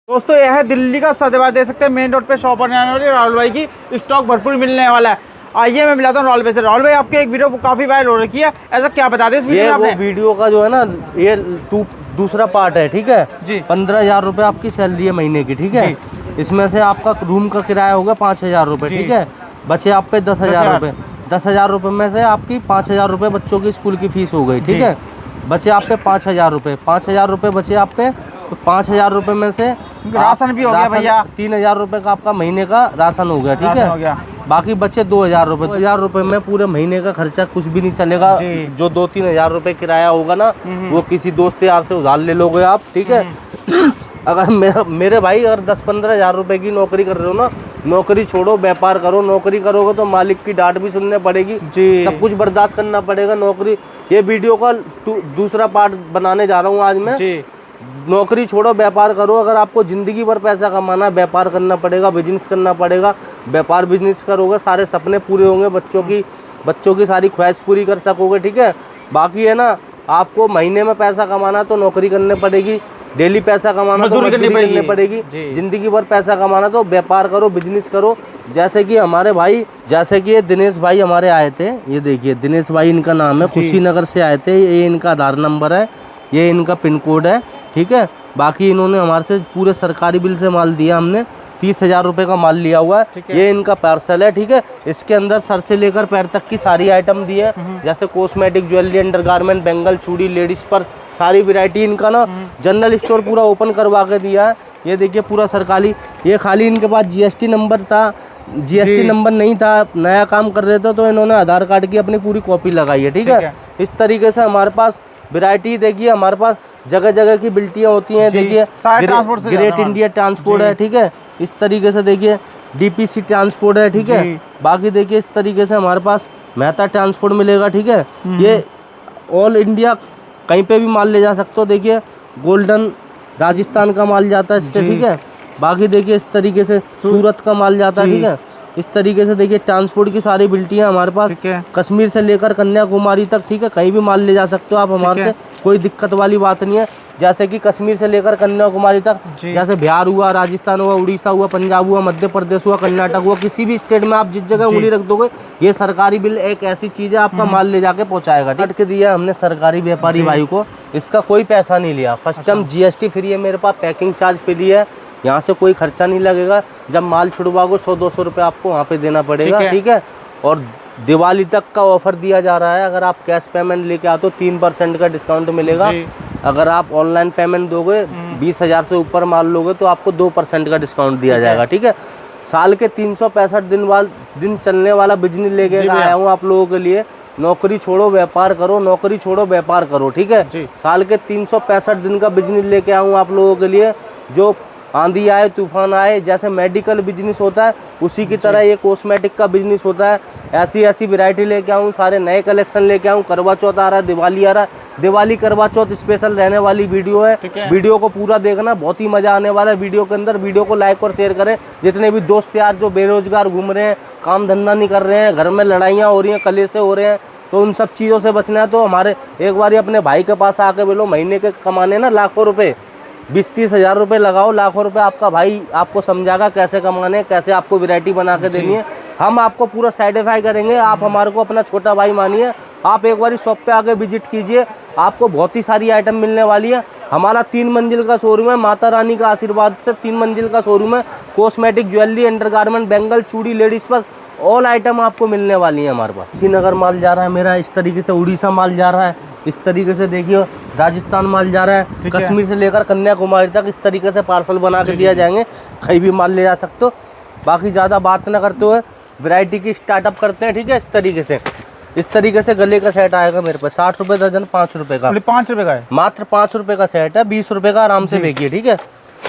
दोस्तों यह है दिल्ली का सौदेबाज, देख सकते हैं मेन रोड पे शॉप आने वाली राहुल भाई की, स्टॉक भरपूर मिलने वाला है। आइए मैं मिलाता हूँ राहुल भाई से। राहुल भाई आपकी एक वीडियो काफी वायरल हो रखी है, ऐसा क्या बता दें इस वीडियो में आपने? वीडियो का जो है ना, ये दूसरा पार्ट है, ठीक है जी। 15,000 रुपये आपकी सैलरी है महीने की, ठीक है। इसमें से आपका रूम का किराया होगा 5,000 रुपये, ठीक है। बचे आप पे 10,000 रुपये। 10,000 रुपये में से आपकी 5,000 रुपये बच्चों की स्कूल की फीस हो गई, ठीक है। बचे आप पे 5,000 रुपये। 5,000 रुपये बचे आप पे, तो 5,000 रुपये में से राशन भी हो गया भैया, 3,000 रुपये का आपका महीने का राशन हो गया, ठीक है। बाकी बचे 2,000 रुपये। 2,000 रुपये में पूरे महीने का खर्चा कुछ भी नहीं चलेगा। जो 2-3 हज़ार रुपये किराया होगा ना, वो किसी दोस्त यार से उधार ले लोगे आप, ठीक है। अगर मेरे भाई अगर 10-15 हज़ार रुपये की नौकरी कर रहे हो ना, नौकरी छोड़ो, व्यापार करो। नौकरी करोगे तो मालिक की डांट भी सुनने पड़ेगी, सब कुछ बर्दाश्त करना पड़ेगा। नौकरी, ये वीडियो का दूसरा पार्ट बनाने जा रहा हूँ आज मैं। नौकरी छोड़ो, व्यापार करो। अगर आपको ज़िंदगी भर पैसा कमाना है, व्यापार करना पड़ेगा, बिजनेस करना पड़ेगा। व्यापार बिजनेस करोगे, सारे सपने पूरे होंगे, बच्चों की सारी ख्वाहिश पूरी कर सकोगे, ठीक है। बाकी है ना, आपको महीने में पैसा कमाना तो नौकरी करनी पड़ेगी, डेली पैसा कमाना तो मजदूरी करनी पड़ेगी। ज़िंदगी भर पैसा कमाना तो व्यापार करो, बिजनेस करो। जैसे कि हमारे भाई, जैसे कि ये दिनेश भाई हमारे आए थे, ये देखिए दिनेश भाई इनका नाम है, कुशीनगर से आए थे। ये इनका आधार नंबर है, ये इनका पिन कोड है, ठीक है। बाकी इन्होंने हमारे से पूरे सरकारी बिल से माल दिया, हमने 30,000 रुपये का माल लिया हुआ है। ये इनका पार्सल है, ठीक है। इसके अंदर सर से लेकर पैर तक की सारी आइटम दी है, जैसे कॉस्मेटिक, ज्वेलरी, अंडरगारमेंट, बेंगल, चूड़ी, लेडीज पर सारी वैरायटी इनका ना जनरल स्टोर पूरा ओपन करवा के दिया है। ये देखिए पूरा सरकारी, ये खाली इनके पास जीएसटी नंबर था, जीएसटी नंबर नहीं था, नया काम कर रहे थे तो इन्होंने आधार कार्ड की अपनी पूरी कॉपी लगाई है, ठीक है। इस तरीके से हमारे पास वैरायटी, देखिए हमारे पास जगह जगह की बिल्टियाँ होती हैं। देखिए ग्रेट इंडिया ट्रांसपोर्ट है, ठीक है। इस तरीके से देखिए डीपीसी ट्रांसपोर्ट है, ठीक है। बाकी देखिए इस तरीके से हमारे पास मेहता ट्रांसपोर्ट मिलेगा, ठीक है। ये ऑल इंडिया कहीं पे भी माल ले जा सकते हो। देखिए गोल्डन राजस्थान का माल जाता है इससे, ठीक है। बाकी देखिए इस तरीके से सूरत का माल जाता है, ठीक है। इस तरीके से देखिए ट्रांसपोर्ट की सारी बिल्टियाँ हमारे पास, कश्मीर से लेकर कन्याकुमारी तक, ठीक है। कहीं भी माल ले जा सकते हो आप हमारे से, कोई दिक्कत वाली बात नहीं है। जैसे कि कश्मीर से लेकर कन्याकुमारी तक, जैसे बिहार हुआ, राजस्थान हुआ, उड़ीसा हुआ, पंजाब हुआ, मध्य प्रदेश हुआ, कर्नाटक हुआ, किसी भी स्टेट में आप जिस जगह उंगली रख दोगे, ये सरकारी बिल एक ऐसी चीज़ है, आपका माल ले जाके पहुंचाएगा। काट के दिया हमने सरकारी व्यापारी भाई को, इसका कोई पैसा नहीं लिया। फर्स्ट टाइम जीएसटी फ्री है मेरे पास, पैकिंग चार्ज फ्री है, यहाँ से कोई खर्चा नहीं लगेगा। जब माल छुड़वाओगे 100-200 रुपये आपको वहाँ पे देना पड़ेगा, ठीक है। और दिवाली तक का ऑफर दिया जा रहा है, अगर आप कैश पेमेंट लेके आते हो 3% का डिस्काउंट मिलेगा। अगर आप ऑनलाइन पेमेंट दोगे, 20,000 से ऊपर माल लोगे तो आपको 2% का डिस्काउंट दिया जाएगा, ठीक है। साल के 365 दिन चलने वाला बिजनेस लेके आया हूँ आप लोगों के लिए। नौकरी छोड़ो, व्यापार करो, नौकरी छोड़ो, व्यापार करो, ठीक है। साल के 365 दिन का बिजनेस लेके आया हूँ आप लोगों के लिए। जो आंधी आए, तूफान आए, जैसे मेडिकल बिजनेस होता है उसी की तरह ये कॉस्मेटिक का बिजनेस होता है। ऐसी वैरायटी लेके आऊँ, सारे नए कलेक्शन लेके आऊँ। करवा चौथ आ रहा है, दिवाली आ रहा है, दिवाली करवा चौथ स्पेशल रहने वाली वीडियो है। वीडियो को पूरा देखना, बहुत ही मज़ा आने वाला है वीडियो के अंदर। वीडियो को लाइक और शेयर करें। जितने भी दोस्त यार जो बेरोजगार घूम रहे हैं, काम धंधा नहीं कर रहे हैं, घर में लड़ाइयाँ हो रही हैं, कलेशे हो रहे हैं, तो उन सब चीज़ों से बचना है तो हमारे एक बार अपने भाई के पास आके बोलो, महीने के कमाने ना लाखों रुपये, 20-30 हज़ार रुपये लगाओ, लाखों रुपए आपका भाई आपको समझाएगा कैसे कमाने, कैसे आपको वैरायटी बना के देनी है। हम आपको पूरा सर्टिफाई करेंगे। आप हमारे को अपना छोटा भाई मानिए। आप एक बार शॉप पे आके विजिट कीजिए, आपको बहुत ही सारी आइटम मिलने वाली है। हमारा 3 मंजिल का शोरूम है, माता रानी का आशीर्वाद से 3 मंजिल का शोरूम है। कॉस्मेटिक, ज्वेलरी, अंडरगारमेंट, बेंगल, चूड़ी, लेडीज़ पर ऑल आइटम आपको मिलने वाली है हमारे पास। श्रीनगर माल जा रहा है मेरा, इस तरीके से उड़ीसा माल जा रहा है, इस तरीके से देखिए राजस्थान माल जा रहा है, कश्मीर से लेकर कन्याकुमारी तक इस तरीके से पार्सल बना के दिया जाएंगे। कहीं भी माल ले जा सकते हो। बाकी ज़्यादा बात ना करते हुए वैरायटी की स्टार्टअप करते हैं, ठीक है। इस तरीके से गले का सेट आएगा मेरे पास, 60 रुपये दर्जन, 5 रुपये का। 5 रुपये का है, मात्र 5 रुपये का सेट है, 20 रुपये का आराम से बेचिए, ठीक है।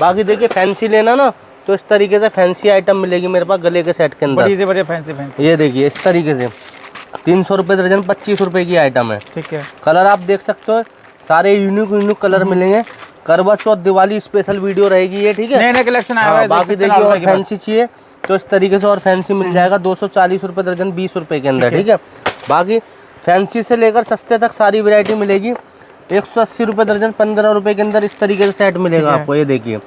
बाकी देखिए फैंसी लेना ना, तो इस तरीके से फैंसी आइटम मिलेगी मेरे पास गले के सेट के अंदर। बढ़िया फैंसी। ये देखिए इस तरीके से 300 रुपये दर्जन, 25 रुपये की आइटम है, ठीक है। कलर आप देख सकते हो, सारे यूनिक कलर मिलेंगे। करवा चौथ दिवाली स्पेशल वीडियो रहेगी ये, ठीक है। नए कलेक्शन आया हुआ है। बाकी देखिए और फैंसी चाहिए तो इस तरीके से और फैंसी मिल जाएगा, 240 रुपये दर्जन, 20 रुपये के अंदर, ठीक है। बाकी फैंसी से लेकर सस्ते तक सारी वैरायटी मिलेगी। 180 रुपये दर्जन, 15 रुपये के अंदर इस तरीके से सेट मिलेगा आपको। ये देखिए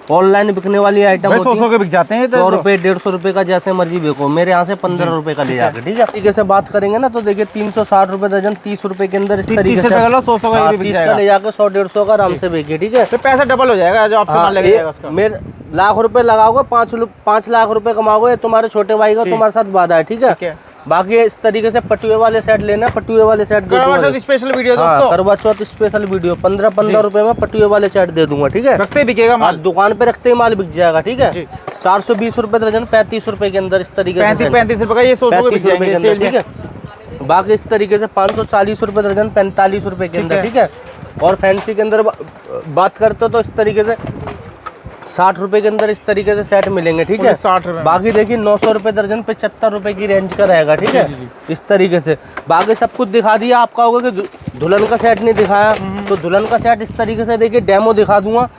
ऑनलाइन बिकने वाली आइटम 100 के बिक जाते हैं। 100 रुपए 150 रुपए का जैसे मर्जी बेचो, मेरे यहाँ से 15 रुपए का ले जाके, ठीक है। तरीके से बात करेंगे ना तो देखिए 360 रुपए दर्जन, 30 रुपए के अंदर इस तरीके से 100 का ले जाके 100-150 का आराम से बेचिए, ठीक है। तो पैसा डबल हो जाएगा जो आपसे माल लेके जाएगा उसका। मेरे लाख रुपए लगाओगे 5 लाख रुपए कमाओगे, तुम्हारे छोटे भाई का तुम्हारे साथ वादा है, ठीक है। बाकी इस तरीके से पटुए वाले सेट लेना, पटुए वाले सेट करवा चौथ स्पेशल वीडियो दोस्तों। करवा चौथ स्पेशल वीडियो 15 रुपए में पटुए वाले सेट दे दूंगा, ठीक है। रखते बिकेगा माल, दुकान पे रखते ही माल बिक जाएगा, ठीक है। 420 रुपए दर्जन, 35 रुपए के अंदर इस तरीके से 35 रुपए का ये 100 के अंदर, ठीक है। बाकी इस तरीके से 540 रुपए दर्जन, 45 रुपए के अंदर, ठीक है। और फैंसी के अंदर बात करते हो तो इस तरीके से 60 रुपए के अंदर इस तरीके से सेट मिलेंगे, ठीक है। 60 रुपए। बाकी देखिए 900 रुपए दर्जन, 75 रुपए की रेंज का रहेगा, ठीक है। इस तरीके से बाकी सब कुछ दिखा दिया। आपका होगा कि दुल्हन का सेट नहीं दिखाया, तो दुल्हन का सेट इस तरीके से देखिए डेमो दिखा दूंगा।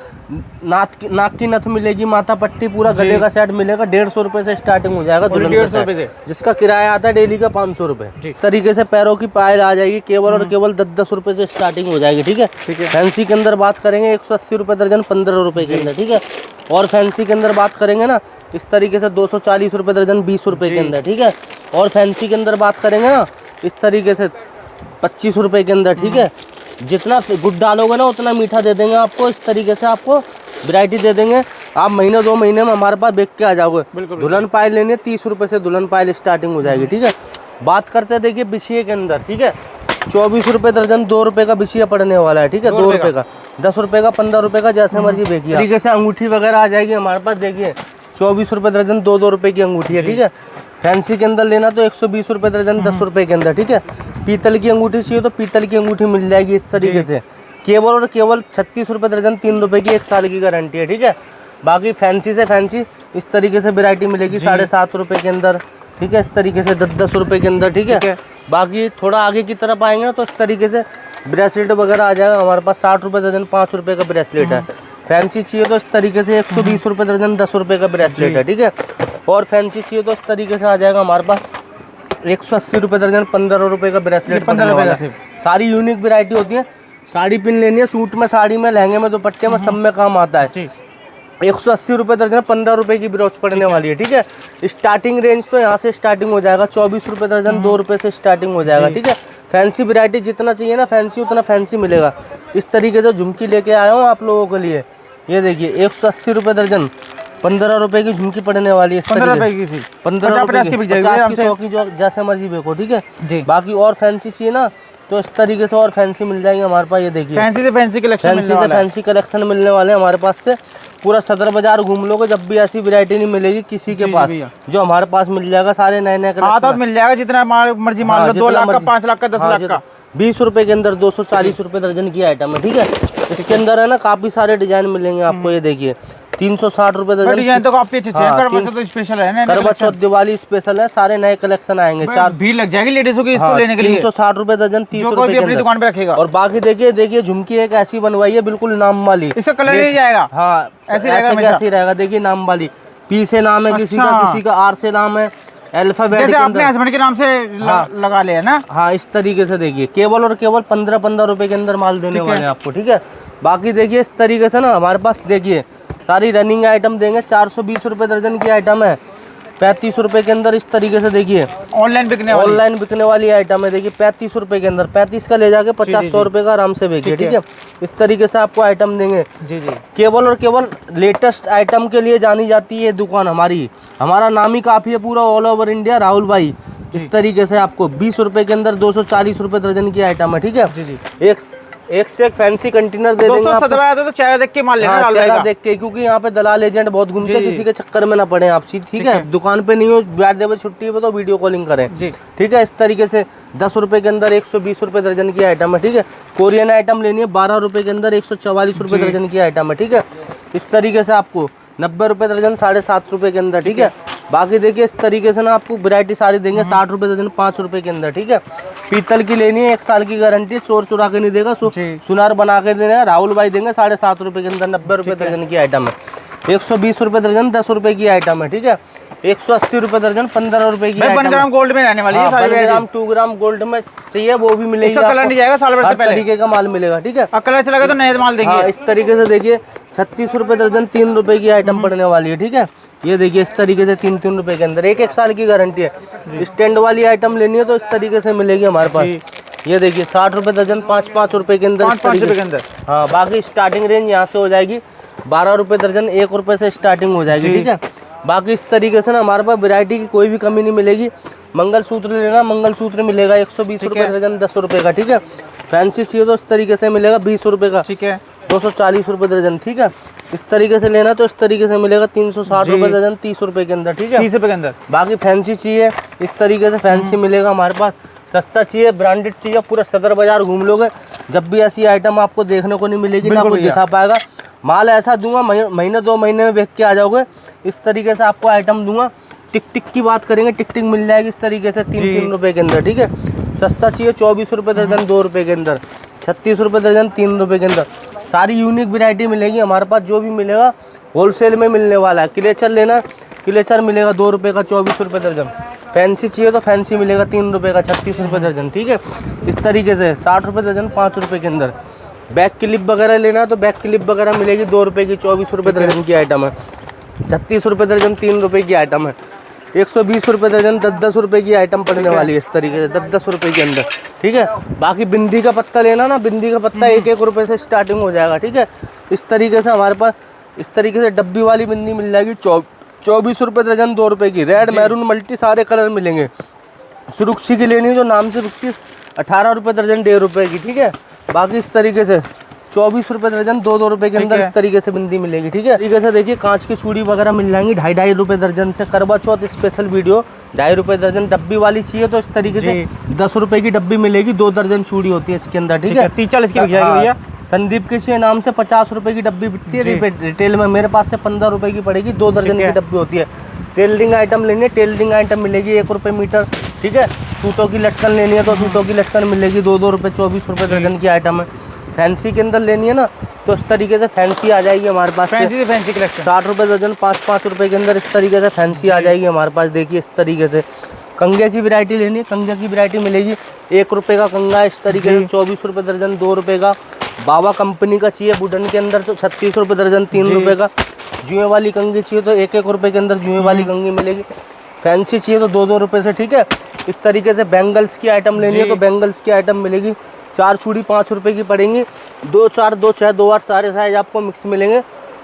नाक की नथ मिलेगी, माथा पट्टी, पूरा गले का सेट मिलेगा। 150 रुपए से स्टार्टिंग हो जाएगा दुल्हन का सेट, जिसका किराया आता है डेली का 500 रुपए। इस तरीके से पैरों की पायल आ जाएगी, केवल और केवल 10-10 रुपए से स्टार्टिंग हो जाएगी, ठीक है। फैंसी के अंदर बात करेंगे 180 रुपए दर्जन, 15 रुपए के अंदर, ठीक है। और फैंसी के अंदर बात करेंगे ना इस तरीके से 240 रुपए दर्जन, 20 रुपए के अंदर, ठीक है। और फैंसी के अंदर बात करेंगे ना इस तरीके से 25 रुपए के अंदर, ठीक है। जितना गुड़ डालोगे ना उतना मीठा दे देंगे आपको। इस तरीके से आपको वैरायटी दे देंगे। आप महीने 2 महीने में हमारे पास बेच के आ जाओगे। दुल्हन पायल लेनी है 30 रुपए से दुल्हन पायल स्टार्टिंग हो जाएगी, ठीक है। बात करते हैं देखिए बिछिए के अंदर, ठीक है। 24 रुपए दर्जन, 2 रुपए का बिछिया पड़ने वाला है, ठीक है। 2 रुपए का, 10 रुपए का, 15 रुपए का, जैसे मर्जी बेचिए। तरीके से अंगूठी वगैरह आ जाएगी हमारे पास। देखिए 24 रुपए दर्जन, 2-2 रुपए की अंगूठी है, ठीक है। फैंसी के अंदर लेना तो 120 रुपए दर्जन, 10 रुपए के अंदर, ठीक है। पीतल की अंगूठी चाहिए तो पीतल की अंगूठी मिल जाएगी इस तरीके से। केवल और केवल 36 रुपए दर्जन, 3 रुपए की 1 साल की गारंटी है, ठीक है। बाकी फैंसी से फैंसी इस तरीके से वैरायटी मिलेगी 7.5 रुपए के अंदर, ठीक है। इस तरीके से 10-10 रुपए के अंदर, ठीक है। बाकी थोड़ा आगे की तरफ आएंगे ना तो इस तरीके से ब्रेसलेट वगैरह आ जाएगा हमारे पास। 60 रुपए दर्जन, 5 रुपए का ब्रेसलेट है। फैंसी चाहिए तो इस तरीके से 120 रुपए दर्जन, 10 रुपए का ब्रेसलेट है, ठीक है। और फैंसी चाहिए तो इस तरीके से आ जाएगा हमारे पास 180 रुपए दर्जन, 15 रुपए का ब्रेसलेट। 15 रुपए का। सारी यूनिक वैरायटी होती है। साड़ी पिन लेनी है, सूट में, साड़ी में, लहंगे में, दुपट्टे में, सब में काम आता है। 180 रुपए दर्जन, 15 रुपए की ब्रोच पड़ने वाली है, ठीक है। स्टार्टिंग रेंज तो यहाँ से स्टार्टिंग हो जाएगा 24 रुपए दर्जन, 2 रुपए से स्टार्टिंग हो जाएगा, ठीक है। फैंसी वैरायटी जितना चाहिए ना फैंसी उतना फैंसी मिलेगा। इस तरीके से झुमकी लेके आया हूँ आप लोगों के लिए। ये देखिए 180 रुपए दर्जन, 15 रुपए की झुमकी पड़ने वाली है। 15 रुपए की, 15 रुपए की, 50 की, 100 की, जो जैसे मर्जी बेचो, ठीक है। बाकी और फैंसी चाहिए ना तो इस तरीके से और फैंसी मिल जाएंगे हमारे पास। ये देखिए फैंसी से फैंसी कलेक्शन मिलने वाले हैं हमारे पास से। पूरा सदर बाजार घूम लोगे जब भी ऐसी वैरायटी नहीं मिलेगी किसी के पास, जो हमारे पास मिल जाएगा। सारे नए कलेक्शन मिल जाएगा, जितना मर्जी माल लो, 2 लाख का, 5 लाख का, 10 लाख का। 20 रुपए के अंदर 240 रुपए दर्जन की आइटम है, ठीक है। इसके अंदर है ना काफी सारे डिजाइन मिलेंगे आपको। ये देखिए 360 रुपए दर्जन। डिजाइन तो काफी अच्छे हैं। करवा चौथ तो स्पेशल है, करवा चौथ दिवाली स्पेशल है। सारे नए कलेक्शन आएंगे। 4 भीड़ लग जाएगी लेडीजों की इसको लेने के लिए। 360 रुपए दर्जन, 30 रुपए अपनी दुकान पे रखेगा। और बाकी देखिए झुमकी एक ऐसी बनवाई है बिल्कुल नाम वाली। इसका कलर नहीं जाएगा। हाँ ऐसे रहेगा। देखिए नाम वाली, पी से नाम है किसी का, किसी का आर से नाम है, अल्फाबेट जैसे अपने हस्बैंड के नाम से लगा ले ना। हाँ इस तरीके से देखिए केवल और केवल 15 रुपए के अंदर माल देने वाले हैं आपको, ठीक है। बाकी देखिए इस तरीके से ना हमारे पास देखिए सारी रनिंग आइटम देंगे। 420 रुपए दर्जन की आइटम है। 35 रुपए के अंदर इस तरीके से देखिए ऑनलाइन बिकने वाली आइटम है। देखिए 35 रुपए के अंदर, 35 का ले जाके 50-100 रुपए का आराम से बेचिए, ठीक है। इस तरीके से आपको आइटम देंगे। केवल और केवल लेटेस्ट आइटम के लिए जानी जाती है दुकान हमारी। हमारा नाम ही काफ़ी है पूरा ऑल ओवर इंडिया, राहुल भाई। इस तरीके से आपको 20 रुपए के अंदर 240 रुपए दर्जन की आइटम है, ठीक है। एक से एक फैंसी कंटेनर दे देंगे आपको। तो चेहरा देख के माल लेना। हाँ, चेहरा देख के, क्योंकि यहाँ पे दलाल एजेंट बहुत घूमते हैं, किसी के चक्कर में ना पड़े आप, ठीक है। दुकान पे नहीं हो, बैठ दे छुट्टी पे तो वीडियो कॉलिंग करें, ठीक है। इस तरीके से 10 रुपए के अंदर 120 रुपए दर्जन की आइटम है, ठीक है। कोरियन आइटम लेनी है 12 रुपए के अंदर 144 रुपए दर्जन की आइटम है, ठीक है। इस तरीके से आपको 90 रुपए दर्जन 7.5 रुपए के अंदर, ठीक है। बाकी देखिए इस तरीके से ना आपको वैरायटी सारी देंगे 60 रुपए दर्जन 5 रुपए के अंदर, ठीक है। पीतल की लेनी है 1 साल की गारंटी, चोर चुरा के नहीं देगा, सुनार बना के देना। राहुल भाई देंगे 7.5 रुपए के अंदर। 90 रुपए दर्जन की आइटम है। 120 रुपए दर्जन 10 रुपए की आइटम है, ठीक है। 180 रुपए दर्जन 15 रुपए की। 1 ग्राम गोल्ड में रहने वाली है। 1 ग्राम 2 ग्राम गोल्ड में चाहिए वो भी मिलेगी। कलर नहीं जाएगा, साल भर से पहले तरीके का माल मिलेगा, ठीक है। कलर चला गया तो नया माल देंगे। इस तरीके से देखिए 36 रुपये दर्जन 3 रुपए की आइटम पड़ने वाली है, ठीक है। ये देखिए इस तरीके से 3-3 रुपए के अंदर, 1-1 साल की गारंटी है। स्टैंड वाली आइटम लेनी है तो इस तरीके से मिलेगी हमारे पास। ये देखिए 60 रुपये दर्जन 5-5 रुपए के अंदर, 5-5 रुपए के अंदर। हाँ, बाकी स्टार्टिंग रेंज यहाँ से हो जाएगी 12 रुपये दर्जन, 1 रुपये से स्टार्टिंग हो जाएगी, ठीक है। बाकी इस तरीके से ना हमारे पास वैरायटी की कोई भी कमी नहीं मिलेगी। मंगलसूत्र लेना, मंगलसूत्र मिलेगा 120 रुपये दर्जन 10 रुपये का, ठीक है। फैंसी चाहिए तो इस तरीके से मिलेगा 20 रुपये का, ठीक है, 240 रुपये दर्जन, ठीक है। इस तरीके से लेना तो इस तरीके से मिलेगा 360 रुपये दर्जन 30 रुपये के अंदर, ठीक है, 30 रुपये के अंदर। बाकी फैंसी चाहिए इस तरीके से फैंसी मिलेगा हमारे पास। सस्ता चाहिए, ब्रांडेड चाहिए, पूरा सदर बाजार घूम लोगे, जब भी ऐसी आइटम आपको देखने को नहीं मिलेगी, ना कोई दिखा पाएगा। माल ऐसा दूंगा महीने 2 महीने में बेच के आ जाओगे, इस तरीके से आपको आइटम दूंगा। टिक टिक की बात करेंगे, टिक टिक मिल जाएगी इस तरीके से 3-3 रुपये के अंदर, ठीक है। सस्ता चाहिए 24 रुपये दर्जन 2 रुपये के अंदर, 36 रुपये दर्जन 3 रुपये के अंदर। सारी यूनिक वैरायटी मिलेगी हमारे पास, जो भी मिलेगा होलसेल में मिलने वाला है। क्लेचर लेना, क्लेचर मिलेगा 2 रुपये का 24 रुपये दर्जन। फैंसी चाहिए तो फैंसी मिलेगा 3 रुपये का 36 रुपये दर्जन, ठीक है। इस तरीके से 60 रुपये दर्जन 5 रुपये के अंदर। बैक क्लिप वगैरह लेना तो बैक क्लिप वगैरह मिलेगी 2 रुपये की, 24 रुपये दर्जन की आइटम है। 36 रुपये दर्जन 3 रुपये की आइटम है। 120 रुपये दर्जन 10-10 रुपये की आइटम पड़ने वाली है इस तरीके से 10-10 रुपये के अंदर, ठीक है। बाकी बिंदी का पत्ता लेना ना, बिंदी का पत्ता 1-1 रुपये से स्टार्टिंग हो जाएगा, ठीक है। इस तरीके से हमारे पास इस तरीके से डब्बी वाली बिंदी मिल जाएगी 24 रुपये दर्जन 2 रुपये की। रेड, मैरून, मल्टी सारे कलर मिलेंगे। सुरुक्षी की लेनी है जो नाम से बिकती है 18 रुपये दर्जन 1.5 रुपये की, ठीक है। बाकी इस तरीके से 24 रुपये दर्जन 2-2 रुपये के अंदर इस तरीके से बिंदी मिलेगी, ठीक है। तरीके से देखिए कांच की चूड़ी वगैरह मिल जाएंगी 2.5 रुपये दर्जन से। करवा चौथ स्पेशल वीडियो 2.5 रुपये दर्जन। डब्बी वाली चाहिए तो इस तरीके से 10 रुपये की डब्बी मिलेगी, 2 दर्जन चूड़ी होती है इसके अंदर, ठीक है। 30-40 की बिक जाएगी भैया। संदीप के चाहिए नाम से 50 रुपये की डब्बी बिकती है रिटेल में, मेरे पास से 15 रुपये की पड़ेगी, 2 दर्जन की डब्बी होती है। टेलरिंग आइटम लेनी है, टेलरिंग आइटम मिलेगी 1 रुपये मीटर, ठीक है। सूटों की लटकन लेनी है तो सूटों की लटकन मिलेगी 2-2 रुपये, 24 रुपये दर्जन की आइटम है। फैंसी के अंदर लेनी है ना तो इस तरीके से फैंसी आ जाएगी हमारे पास। फैंसी कलेक्शन 60 रुपये दर्जन 5-5 रुपये के अंदर इस तरीके से फैंसी आ जाएगी हमारे पास। देखिए इस तरीके से कंगे की वैरायटी लेनी है, कंगे की वैरायटी मिलेगी 1 रुपये का कंगा इस तरीके से 24 रुपये दर्जन 2 रुपये का। बाबा कंपनी का चाहिए वुडन के अंदर तो 36 रुपये दर्जन 3 रुपये का। जुए वाली कंगी चाहिए तो 1-1 रुपये के अंदर जुए वाली कंगी मिलेगी। फैंसी चाहिए तो 2-2 रुपये से, ठीक है। इस तरीके से बैंगल्स की आइटम लेनी है तो बैंगल्स की आइटम मिलेगी। 4 चूड़ी 5 रुपये की पड़ेंगी, 2-4, 2-6, 2-8 सारे साइज आपको मिक्स मिलेंगे।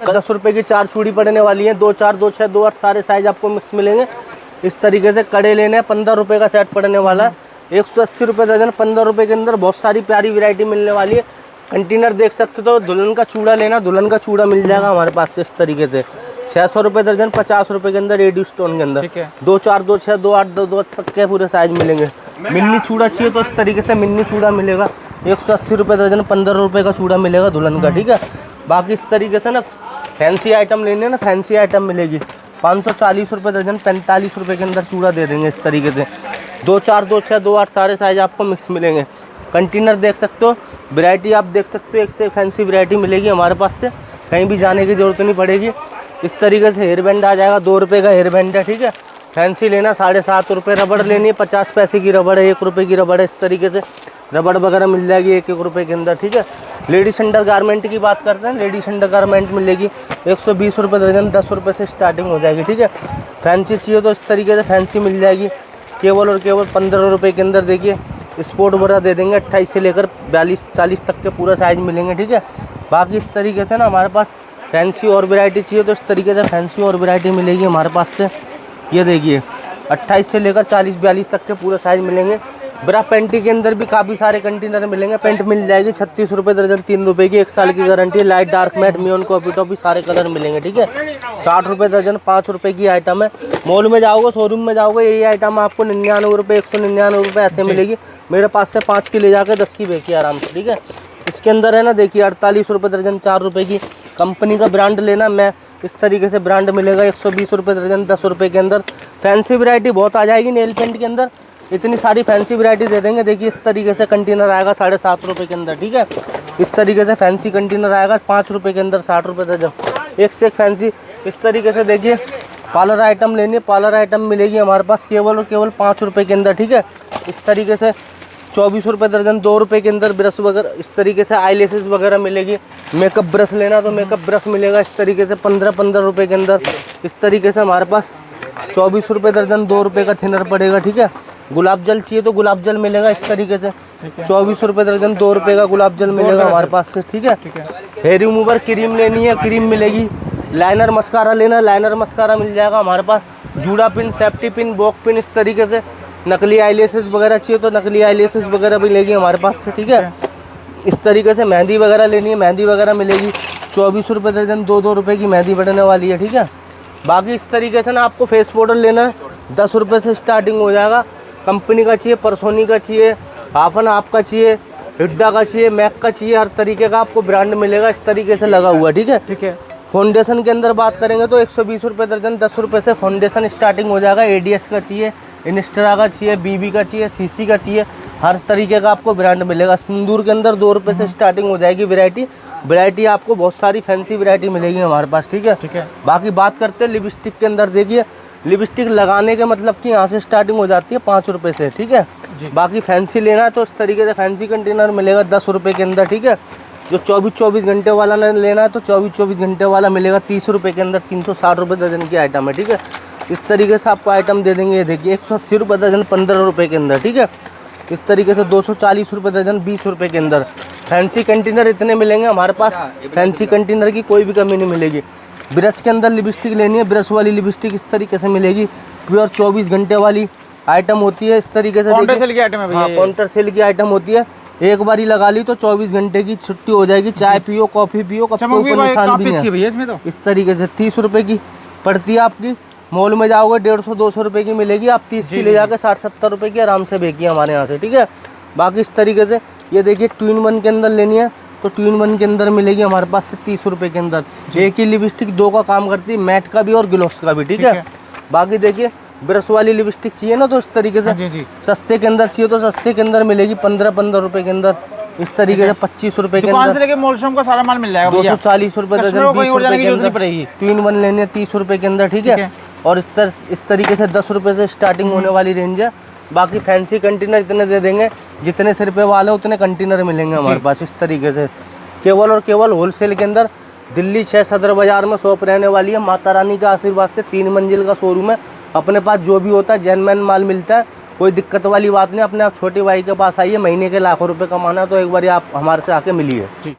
10 रुपये की 4 चूड़ी पड़ने वाली है, 2-4, 2-6, 2-8 सारे साइज आपको मिक्स मिलेंगे। इस तरीके से कड़े लेने हैं 15 रुपये का सेट पड़ने वाला है, 180 रुपये दर्जन। 15 रुपये के अंदर बहुत सारी प्यारी वैरायटी मिलने वाली है। कंटेनर देख सकते हो। दुल्हन का चूड़ा लेना, दुल्हन का चूड़ा मिल जाएगा हमारे पास से इस तरीके से 600 रुपये दर्जन 50 रुपये के अंदर एडी स्टोन के अंदर। 2-4, 2-6, 2-8, 2-2 तक के पूरे साइज मिलेंगे। मिन्नी चूड़ा चाहिए तो इस तरीके से मिन्नी चूड़ा मिलेगा 180 रुपये दर्जन, 15 रुपये का चूड़ा मिलेगा दुल्हन का, ठीक है। बाकी इस तरीके से ना फैंसी आइटम लेने हैं ना, फैंसी आइटम मिलेगी 540 रुपये दर्जन, 45 रुपये के अंदर चूड़ा दे देंगे इस तरीके से। 2-4, 2-6, 2-8 सारे साइज आपको मिक्स मिलेंगे। कंटेनर देख सकते हो, वैरायटी आप देख सकते हो, एक से फैंसी वैरायटी मिलेगी हमारे पास से, कहीं भी जाने की ज़रूरत नहीं पड़ेगी। इस तरीके से हेयर बैंड आ जाएगा 2 रुपये का हेयर बैंड है, ठीक है। फैंसी लेना 7.5 रुपये। रबड़ लेनी है 50 पैसे की रबड़ है, 1 रुपये की रबड़ है। इस तरीके से रबड़ वगैरह मिल जाएगी 1-1 रुपये के अंदर, ठीक है। लेडीज अंडर गारमेंट की बात करते हैं, लेडीज अंडर गारमेंट मिलेगी 120 रुपये दर्जन, 10 रुपये से स्टार्टिंग हो जाएगी, ठीक है। फैंसी चाहिए तो इस तरीके से फैंसी मिल जाएगी केवल और केवल 15 रुपये के अंदर। देखिए स्पोर्ट वगैरह दे देंगे 28 से लेकर 42-40 तक के पूरा साइज मिलेंगे, ठीक है। बाकी इस तरीके से ना हमारे पास फैंसी और वैरायटी चाहिए तो इस तरीके से फैंसी और वैरायटी मिलेगी हमारे पास से। ये देखिए 28 से लेकर 40-42 तक के पूरे साइज मिलेंगे। ब्रा पेंटी के अंदर भी काफ़ी सारे कंटेनर मिलेंगे। पेंट मिल जाएगी 36 रुपये दर्जन, 3 रुपये की, 1 साल की गारंटी। लाइट, डार्क मैट, मियोन, कॉपी टॉपी सारे कलर मिलेंगे, ठीक है। 60 रुपये दर्जन, 5 रुपये की आइटम है। मॉल में जाओगे, शोरूम में जाओगे, यही आइटम आपको 99 रुपये, 199 रुपये ऐसे मिलेगी। मेरे पास से 5 की ले जाकर 10 की बेची आराम से, ठीक है। इसके अंदर है ना देखिए 48 रुपये दर्जन, 4 रुपये की। कंपनी का ब्रांड लेना, मैं इस तरीके से ब्रांड मिलेगा 120 रुपये दर्जन, 10 रुपये के अंदर। फैंसी वैरायटी बहुत आ जाएगी नेल पेंट के अंदर, इतनी सारी फैंसी वैरायटी दे देंगे। देखिए इस तरीके से कंटेनर आएगा 7.5 रुपये के अंदर, ठीक है। इस तरीके से फैंसी कंटेनर आएगा 5 रुपये के अंदर, 60 रुपये दर्जन, एक से एक फैंसी। इस तरीके से देखिए पार्लर आइटम लेनी है, पार्लर आइटम मिलेगी हमारे पास केवल और केवल 5 रुपये के अंदर, ठीक है। इस तरीके से 24 रुपये दर्जन, 2 रुपये के अंदर ब्रश वगैरह इस तरीके से आईलैशेस वगैरह मिलेगी। मेकअप ब्रश लेना तो मेकअप ब्रश मिलेगा इस तरीके से 15 रुपये के अंदर। इस तरीके से हमारे पास 24 रुपये दर्जन, 2 रुपये का थिनर पड़ेगा, ठीक है। गुलाब जल चाहिए तो गुलाब जल मिलेगा इस तरीके से 24 रुपये दर्जन, 2 रुपये का गुलाब जल मिलेगा हमारे पास से, ठीक है। हेयर रिमूवर क्रीम लेनी है, क्रीम मिलेगी। लाइनर मस्कारा लेना, लाइनर मस्कारा मिल जाएगा हमारे पास। जूड़ा पिन, सेफ्टी पिन, बॉक पिन इस तरीके से। नकली आईलैशेस वगैरह चाहिए तो नकली आईलैशेस वगैरह भी लेगी हमारे पास से, ठीक है। इस तरीके से मेहंदी वगैरह लेनी है, मेहंदी वगैरह मिलेगी 24 रुपये दर्जन, 2 रुपये की मेहंदी बढ़ने वाली है, ठीक है। बाकी इस तरीके से ना आपको फेस पाउडर लेना है, 10 रुपये से स्टार्टिंग हो जाएगा। कंपनी का चाहिए, परसोनी का चाहिए, हाफन आप का चाहिए, हिड्डा का चाहिए, मैक का चाहिए, हर तरीके का आपको ब्रांड मिलेगा इस तरीके से लगा हुआ, ठीक है। ठीक है। फाउंडेशन के अंदर बात करेंगे तो 120 रुपये दर्जन, 10 रुपये से फाउंडेशन स्टार्टिंग हो जाएगा। एडीएस का चाहिए, इनिस्ट्रा का चाहिए, बीबी का चाहिए, सीसी का चाहिए, हर तरीके का आपको ब्रांड मिलेगा। सिंदूर के अंदर 2 रुपये से स्टार्टिंग हो जाएगी। वैरायटी आपको बहुत सारी फैंसी वैरायटी मिलेगी हमारे पास, ठीक है। ठीक है। बाकी बात करते हैं लिपस्टिक के अंदर, देखिए लिपस्टिक लगाने के मतलब कि यहाँ से स्टार्टिंग हो जाती है 5 रुपये से, ठीक है। बाकी फैंसी लेना है तो इस तरीके से फैंसी कंटेनर मिलेगा 10 रुपये के अंदर, ठीक है। जो 24 घंटे वाला लेना है तो 24 घंटे वाला मिलेगा 30 रुपये के अंदर। 360 रुपये दर्जन की आइटम है, ठीक है। इस तरीके से आपको आइटम दे देंगे, ये देखिए 180 रुपये दर्जन, 15 रुपये के अंदर, ठीक है। इस तरीके से 240 रुपये दर्जन, 20 रुपये के अंदर। फैंसी कंटेनर इतने मिलेंगे हमारे पास, फैंसी कंटेनर की कोई भी कमी नहीं मिलेगी। ब्रश के अंदर लिपस्टिक लेनी है, ब्रश वाली लिपस्टिक इस तरीके से मिलेगी। प्योर 24 घंटे वाली आइटम होती है इस तरीके से। काउंटर सेल की आइटम है, हाँ काउंटर सेल की आइटम होती है। एक बारी लगा ली तो 24 घंटे की छुट्टी हो जाएगी। चाय पियो, कॉफ़ी पियो, कप के ऊपर निशान भी नहीं है। इसमें तो इस तरीके से 30 रुपये की पड़ती है आपकी। मॉल में जाओगे 150-200 रुपये की मिलेगी, आप 30 की ले जाकर 60-70 रुपये की आराम से बेचिए हमारे यहाँ से, ठीक है। बाकी इस तरीके से ये देखिए 2-in-1 के अंदर लेनी है तो 2-in-1 के अंदर मिलेगी हमारे पास से 30 रुपये के अंदर। एक ही लिपस्टिक 2 का काम करती है, मैट का भी और ग्लोस का भी, ठीक है। बाकी देखिए ब्रश वाली लिपस्टिक चाहिए ना तो इस तरीके से सस्ते के अंदर चाहिए तो सस्ते के अंदर मिलेगी 15 रुपये के अंदर। इस तरीके से 25 रुपये के अंदर लेके मॉल शॉप का सारा माल मिल जाएगा। 240 रुपये दर्जन, 20 रुपये के अंदर। 2-in-1 लेने 30 रुपये के अंदर, ठीक है। और इस तरीके से 10 रुपये से स्टार्टिंग होने वाली रेंज है। बाकी फैंसी कंटेनर इतने दे देंगे, जितने सिर पे वाले उतने कंटेनर मिलेंगे हमारे पास इस तरीके से। केवल और केवल होलसेल के अंदर दिल्ली 6 सदर बाजार में शॉप रहने वाली है। माता रानी का आशीर्वाद से 3 मंजिल का शोरूम है। अपने पास जो भी होता है जेन्युइन माल मिलता है, कोई दिक्कत वाली बात नहीं। अपने आप छोटे भाई के पास आइए, महीने के लाखों रुपए कमाना है तो एक बार आप हमारे से आके मिलिए।